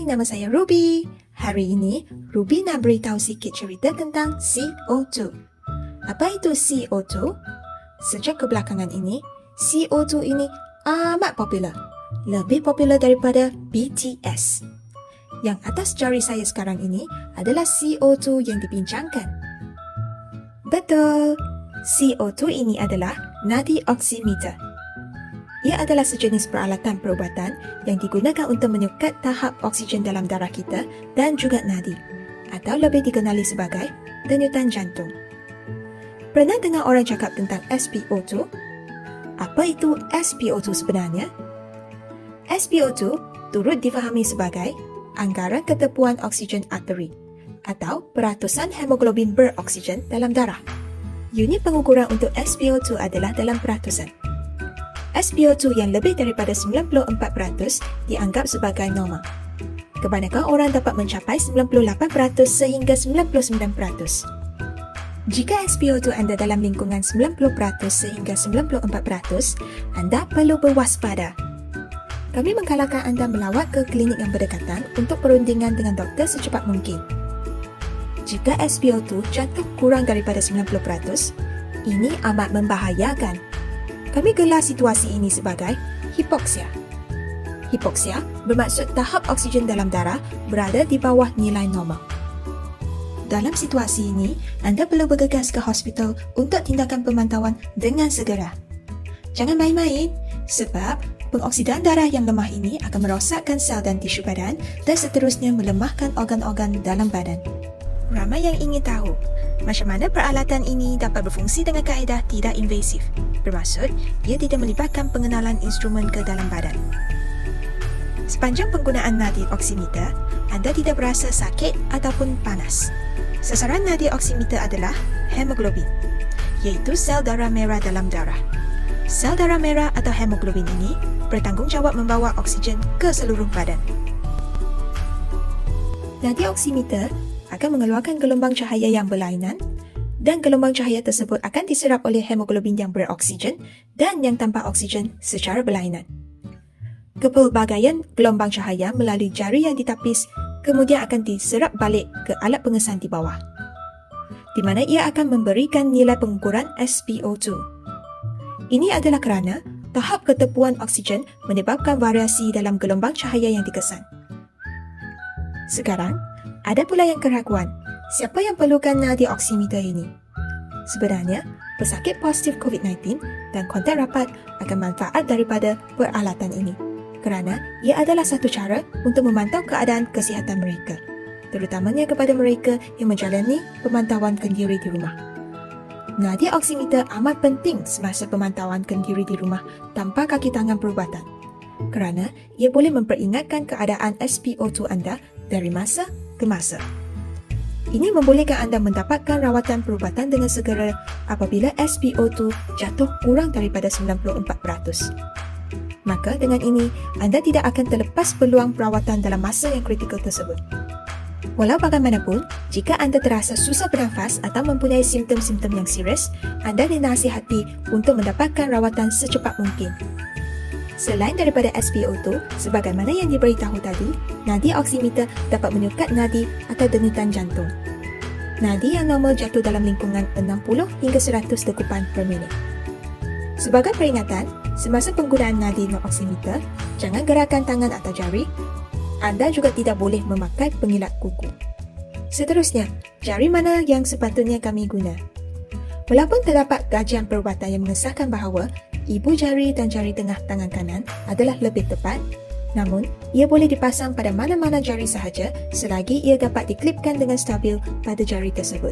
Hai, nama saya Ruby. Hari ini, Ruby nak beritahu sikit cerita tentang CO2. Apa itu CO2? Sejak kebelakangan ini, CO2 ini amat popular. Lebih popular daripada BTS. Yang atas jari saya sekarang ini adalah CO2 yang dibincangkan. Betul, CO2 ini adalah nadi oximeter. Ia adalah sejenis peralatan perubatan yang digunakan untuk menyukat tahap oksigen dalam darah kita dan juga nadi, atau lebih dikenali sebagai denyutan jantung. Pernah dengar orang cakap tentang SpO2? Apa itu SpO2 sebenarnya? SpO2 turut difahami sebagai anggaran ketepuan oksigen arteri atau peratusan hemoglobin beroksigen dalam darah. Unit pengukuran untuk SpO2 adalah dalam peratusan. SpO2 yang lebih daripada 94% dianggap sebagai normal. Kebanyakan orang dapat mencapai 98% sehingga 99%. Jika SpO2 anda dalam lingkungan 90% sehingga 94%, anda perlu berwaspada. Kami menggalakkan anda melawat ke klinik yang berdekatan untuk perundingan dengan doktor secepat mungkin. Jika SpO2 jatuh kurang daripada 90%, ini amat membahayakan. Kami gelar situasi ini sebagai hipoksia. Hipoksia bermaksud tahap oksigen dalam darah berada di bawah nilai normal. Dalam situasi ini, anda perlu bergegas ke hospital untuk tindakan pemantauan dengan segera. Jangan main-main, sebab pengoksidan darah yang lemah ini akan merosakkan sel dan tisu badan dan seterusnya melemahkan organ-organ dalam badan. Ramai yang ingin tahu macam mana peralatan ini dapat berfungsi dengan kaedah tidak invasif. Bermaksud, ia tidak melibatkan pengenalan instrumen ke dalam badan. Sepanjang penggunaan nadi oximeter, anda tidak berasa sakit ataupun panas. Sasaran nadi oximeter adalah hemoglobin, iaitu sel darah merah dalam darah. Sel darah merah atau hemoglobin ini bertanggungjawab membawa oksigen ke seluruh badan. Nadi oximeter akan mengeluarkan gelombang cahaya yang berlainan dan gelombang cahaya tersebut akan diserap oleh hemoglobin yang beroksigen dan yang tanpa oksigen secara berlainan. Kepelbagaian gelombang cahaya melalui jari yang ditapis kemudian akan diserap balik ke alat pengesan di bawah, di mana ia akan memberikan nilai pengukuran SpO2. Ini adalah kerana tahap ketepuan oksigen menyebabkan variasi dalam gelombang cahaya yang dikesan. Sekarang, ada pula yang keraguan, siapa yang perlukan nadi oximeter ini? Sebenarnya, pesakit positif COVID-19 dan kontak rapat akan manfaat daripada peralatan ini kerana ia adalah satu cara untuk memantau keadaan kesihatan mereka, terutamanya kepada mereka yang menjalani pemantauan kendiri di rumah. Nadi oximeter amat penting semasa pemantauan kendiri di rumah tanpa kaki tangan perubatan kerana ia boleh memperingatkan keadaan SpO2 anda dari masa ke masa. Ini membolehkan anda mendapatkan rawatan perubatan dengan segera apabila SpO2 jatuh kurang daripada 94%. Maka dengan ini, anda tidak akan terlepas peluang perawatan dalam masa yang kritikal tersebut. Walau bagaimanapun, jika anda terasa susah bernafas atau mempunyai simptom-simptom yang serius, anda dinasihati untuk mendapatkan rawatan secepat mungkin. Selain daripada SpO2, sebagaimana yang diberitahu tadi, nadi oximeter dapat menyukat nadi atau denyutan jantung. Nadi yang normal jatuh dalam lingkungan 60 hingga 100 degupan per minit. Sebagai peringatan, semasa penggunaan nadi oximeter, jangan gerakkan tangan atau jari. Anda juga tidak boleh memakai pengilat kuku. Seterusnya, jari mana yang sepatutnya kami guna? Walaupun terdapat kajian perubatan yang mengesahkan bahawa ibu jari dan jari tengah tangan kanan adalah lebih tepat, namun ia boleh dipasang pada mana-mana jari sahaja selagi ia dapat diklipkan dengan stabil pada jari tersebut.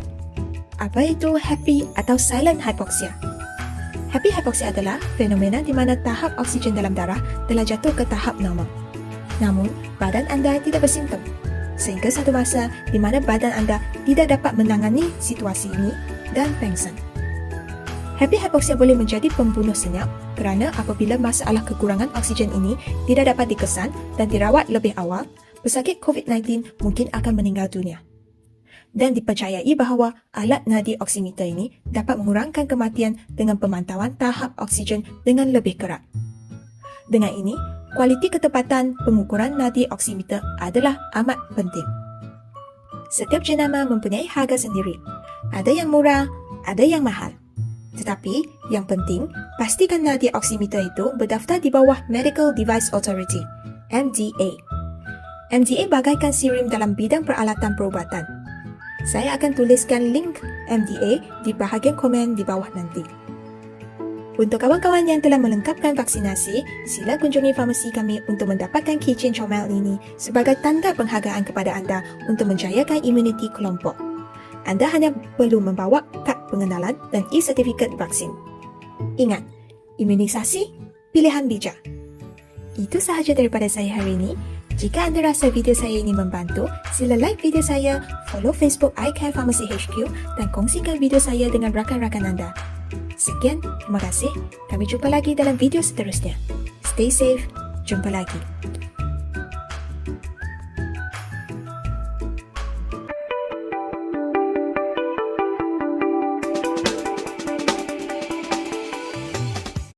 Apa itu happy atau silent hypoxia? Happy hypoxia adalah fenomena di mana tahap oksigen dalam darah telah jatuh ke tahap normal. Namun, badan anda tidak bersimptom, sehingga satu masa di mana badan anda tidak dapat menangani situasi ini dan pengsan. Happy hypoxia boleh menjadi pembunuh senyap kerana apabila masalah kekurangan oksigen ini tidak dapat dikesan dan dirawat lebih awal, pesakit COVID-19 mungkin akan meninggal dunia. Dan dipercayai bahawa alat nadi oximeter ini dapat mengurangkan kematian dengan pemantauan tahap oksigen dengan lebih kerat. Dengan ini, kualiti ketepatan pengukuran nadi oximeter adalah amat penting. Setiap jenama mempunyai harga sendiri. Ada yang murah, ada yang mahal. Tetapi, yang penting, pastikan nadi oximeter itu berdaftar di bawah Medical Device Authority, MDA. MDA bagaikan sirim dalam bidang peralatan perubatan. Saya akan tuliskan link MDA di bahagian komen di bawah nanti. Untuk kawan-kawan yang telah melengkapkan vaksinasi, sila kunjungi farmasi kami untuk mendapatkan keychain comel ini sebagai tanda penghargaan kepada anda untuk menjayakan imuniti kelompok. Anda hanya perlu membawa kad pengenalan dan e-sertifikat vaksin. Ingat, imunisasi pilihan bijak. Itu sahaja daripada saya hari ini. Jika anda rasa video saya ini membantu, sila like video saya, follow Facebook iCare Pharmacy HQ dan kongsikan video saya dengan rakan-rakan anda. Sekian, terima kasih. Kami jumpa lagi dalam video seterusnya. Stay safe. Jumpa lagi.